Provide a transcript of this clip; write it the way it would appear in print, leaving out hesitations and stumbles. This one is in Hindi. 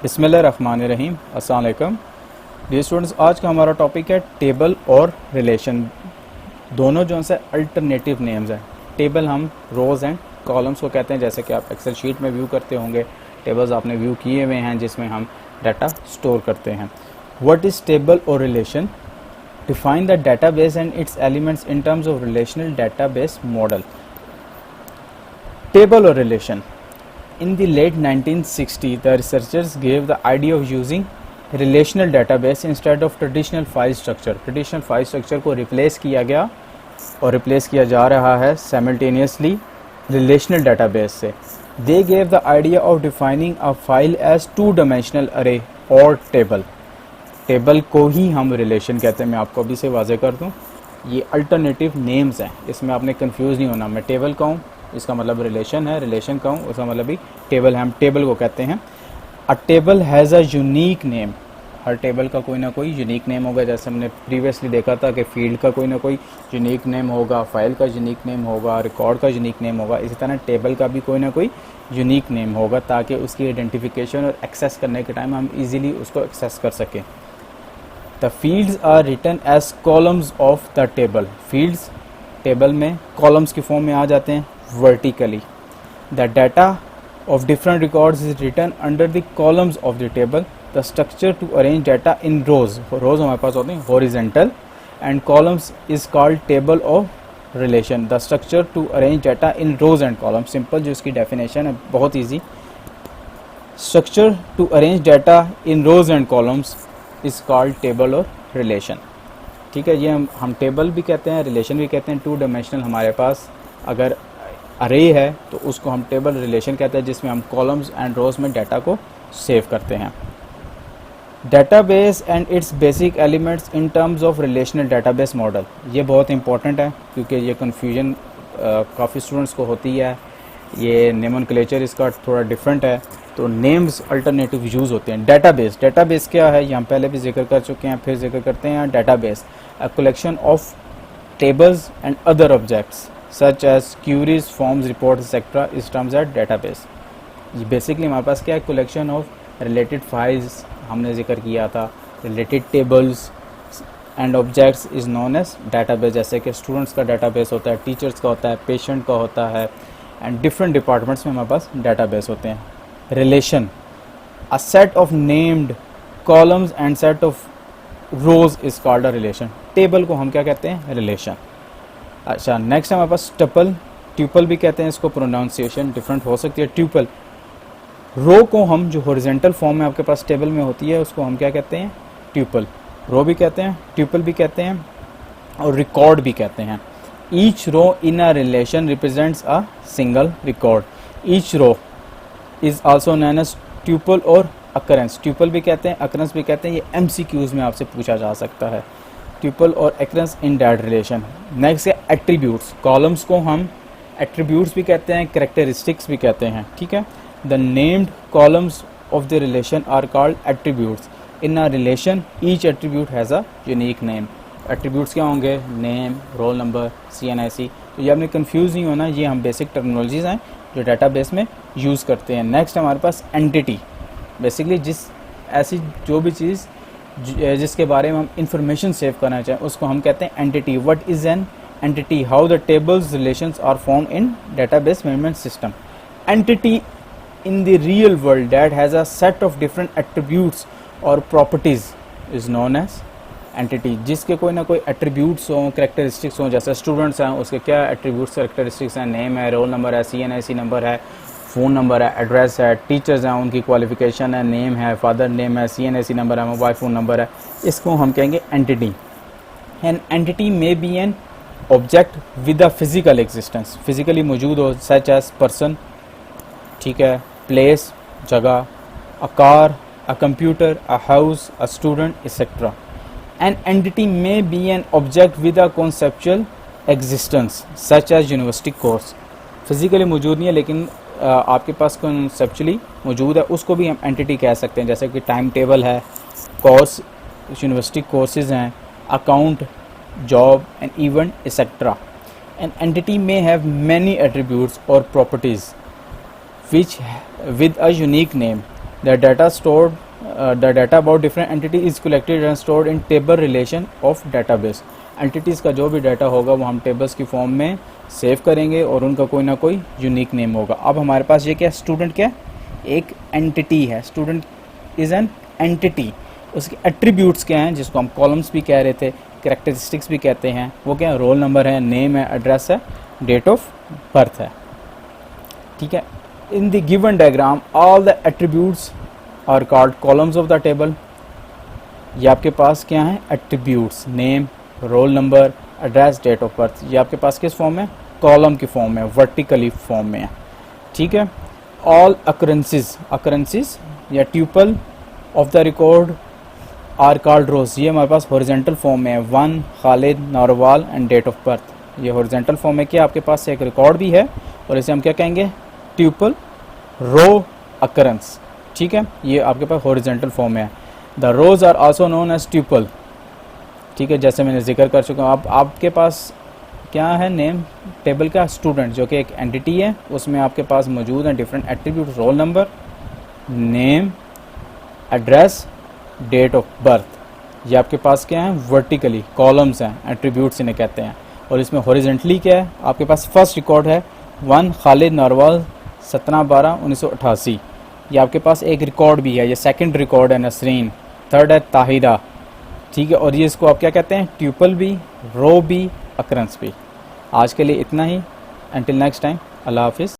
बिस्मिल्लाहिर्रहमानिर्रहीम। अस्सलाम वालेकुम डियर स्टूडेंट्स, आज का हमारा टॉपिक है टेबल और रिलेशन। दोनों जो से अल्टरनेटिव नेम्स हैं। टेबल हम रोज़ एंड कॉलम्स को कहते हैं, जैसे कि आप एक्सेल शीट में व्यू करते होंगे। टेबल्स आपने व्यू किए हुए हैं जिसमें हम डाटा स्टोर करते हैं। व्हाट इज़ टेबल और relation? Define the database and it's elements in terms of relational database model. Table और relation. In the late 1960s, the researchers gave the idea of using relational database instead of traditional file structure. Traditional file structure को replace किया गया और replace किया जा रहा है simultaneously relational database से. They gave the idea of defining a file as two-dimensional array or table. Table को ही हम relation कहते हैं। मैं आपको अभी से वाज़े कर दूँ, ये अल्टरनेटिव नेम्स हैं, इसमें आपने कंफ्यूज नहीं होना। मैं टेबल कहूँ इसका मतलब रिलेशन है, रिलेशन कहूँ उसका मतलब भी टेबल है, हम टेबल को कहते हैं। अ table has a unique name. Her table का कोई ना कोई यूनिक नेम होगा। जैसे हमने प्रीवियसली देखा था कि फील्ड का कोई ना कोई यूनिक नेम होगा, फाइल का यूनिक नेम होगा, रिकॉर्ड का यूनिक नेम होगा। इसी तरह टेबल का भी कोई ना कोई यूनिक नेम होगा ताकि उसकी आइडेंटिफिकेशन और एक्सेस करने के टाइम हम ईज़िली उसको एक्सेस कर सकें। The fields are written as columns of the table. Fields table में कॉलम्स की फॉर्म में आ जाते हैं vertically. The data of different records is written under the columns of the table. The structure to arrange data in rows. Rows हमारे पास होते हैं horizontal and columns is called table of relation. The structure to arrange data in rows and columns. Simple जो इसकी definition है बहुत easy. Structure to arrange data in rows and columns is called table or relation. ठीक है, ये हम टेबल भी कहते हैं, रिलेशन भी कहते हैं। टू डायमेंशनल हमारे पास अगर अरे है तो उसको हम टेबल रिलेशन कहते हैं, जिसमें हम कॉलम्स एंड रोज में डाटा को सेव करते हैं। Database and it's basic elements in terms of relational database model. ये बहुत इंपॉर्टेंट है क्योंकि ये कन्फ्यूजन काफ़ी स्टूडेंट्स को होती है। ये नोमेनक्लेचर इसका थोड़ा डिफरेंट है, तो नेम्स अल्टरनेटिव यूज़ होते हैं। डाटाबेस, डाटाबेस क्या है ये हम पहले भी जिक्र कर चुके हैं, फिर जिक्र करते हैं। Database a collection of tables and other objects such as queries, forms, reports, etc. is termed as database. Basically हमारे पास क्या है, कलेक्शन ऑफ रिलेटेड फाइल्स हमने जिक्र किया था, related tables and objects is known as database. जैसे कि स्टूडेंट्स का डाटाबेस होता है, टीचर्स का होता है, पेशेंट का होता है, एंड डिफरेंट डिपार्टमेंट्स में हमारे पास डाटाबेस होते हैं। Relation a set of named columns and set of rose is called a relation. Table को हम क्या कहते हैं, रिलेशन। अच्छा, नेक्स्ट हमारे पास टपल, ट्यूपल भी कहते हैं इसको, प्रोनाउंसिएशन डिफरेंट हो सकती है। ट्यूपल रो को हम जो हॉरिजॉन्टल फॉर्म में आपके पास टेबल में होती है उसको हम क्या कहते हैं, ट्यूपल। रो भी कहते हैं, ट्यूपल भी कहते हैं और रिकॉर्ड भी कहते हैं। Each row in a relation represents a single record. Each row is also known as tuple और अकरेंस। ट्यूपल भी कहते हैं, अकरेंस भी कहते हैं। ये MCQs में आपसे पूछा जा सकता है, ट्यूपल और एक्रेंस इन दैट रिलेशन। नेक्स्ट है एट्रीब्यूट्स। कॉलम्स को हम एट्रीब्यूट्स भी कहते हैं, कैरेक्टरिस्टिक्स भी कहते हैं। ठीक है, the named columns of the relation are called attributes. In a relation each attribute has a unique name. Attributes क्या होंगे, नेम, रोल नंबर, CNIC। तो ये आपने कंफ्यूज नहीं होना, ये हम बेसिक टर्मिनोलॉजीज हैं जो डाटाबेस में यूज़ करते हैं। नेक्स्ट हमारे पास एंटिटी। बेसिकली ऐसी जो भी चीज़ जिसके बारे में हम इंफॉर्मेशन सेव करना चाहें उसको हम कहते हैं entity. What is an entity? How the tables relations are form in database management system. Entity in the real world that has a set of different attributes और properties is known as entity. जिसके कोई ना कोई एट्रीब्यूट्स हों, कैरेक्टरिस्टिक्स हों। जैसे स्टूडेंट्स हैं उसके क्या एट्रीब्यूट्स कैरेक्टरिस्टिक्स हैं, नेम है, रोल नंबर है, CNIC नंबर है, फ़ोन नंबर है, एड्रेस है। टीचर्स हैं उनकी क्वालिफिकेशन है, नेम है, फादर नेम है, CNIC नंबर है, मोबाइल फ़ोन नंबर है। इसको हम कहेंगे entity. N entity may be an object with a physical existence, physically मौजूद हो, सच एज पर्सन, ठीक है, प्लेस, जगह, a car, a computer, a house, a student, etcetera. An entity may be an object with a conceptual existence such as university course. Physically मौजूद नहीं है लेकिन आपके पास कॉन्सेप्चुअली मौजूद है, उसको भी हम एंटिटी कह सकते हैं। जैसे कि टाइम टेबल है, कोर्स, यूनिवर्सिटी कोर्सेज हैं, account, job and event, etcetera. An entity may have many attributes और properties which with a unique name. The data about different entity is collected and stored in table relation of database. एंटिटीज़ का जो भी डाटा होगा वो हम टेबल्स की फॉर्म में सेव करेंगे और उनका कोई ना कोई यूनिक नेम होगा। अब हमारे पास ये क्या स्टूडेंट क्या एक एंटिटी है, स्टूडेंट इज़ एन एंटिटी। उसके एट्रीब्यूट्स क्या हैं जिसको हम कॉलम्स भी कह रहे थे, कैरेक्टरिस्टिक्स भी कहते हैं, वो क्या है, रोल नंबर है, नेम है, एड्रेस है, डेट ऑफ बर्थ है। ठीक है, in the given diagram all the attributes are called columns of the table. ये आपके पास क्या है, attributes, name, roll number, address, date of birth. ये आपके पास किस फॉर्म में, कॉलम की फॉर्म में, वर्टिकली फॉर्म में है। ठीक है, ऑल अकरेंसेस या tuple of the record are called rows. ये हमारे पास हॉरिजेंटल फॉर्म में है, 1 Khalid Narwal and date of birth. ये हॉरिजेंटल फॉर्म में क्या आपके पास एक रिकॉर्ड भी है और इसे हम क्या कहेंगे, ट्यूपल रो अकरेंस। ठीक है, ये आपके पास हॉरिजेंटल फॉर्म में है। The rows are also known as tuple. ठीक है, जैसे मैंने जिक्र कर चुका हूँ। अब आपके पास क्या है, नेम टेबल का स्टूडेंट जो कि एक एंटिटी है, उसमें आपके पास मौजूद हैं different attribute, roll number, name, address, date of birth. ये आपके पास क्या है, वर्टिकली कॉलम्स हैं, एट्रीब्यूट्स इन्हें कहते हैं। और इसमें हॉरिजेंटली क्या है, आपके पास फर्स्ट रिकॉर्ड है 1 खालिद नारवाल 17/12/1988। ये आपके पास एक रिकॉर्ड भी है। ये सेकंड रिकॉर्ड है नसरीन, थर्ड है ताहिरा। ठीक है, और ये इसको आप क्या कहते हैं, ट्यूपल भी, रो भी, अकरेंस भी। आज के लिए इतना ही, अंटिल नेक्स्ट टाइम, अल्लाह हाफिज़।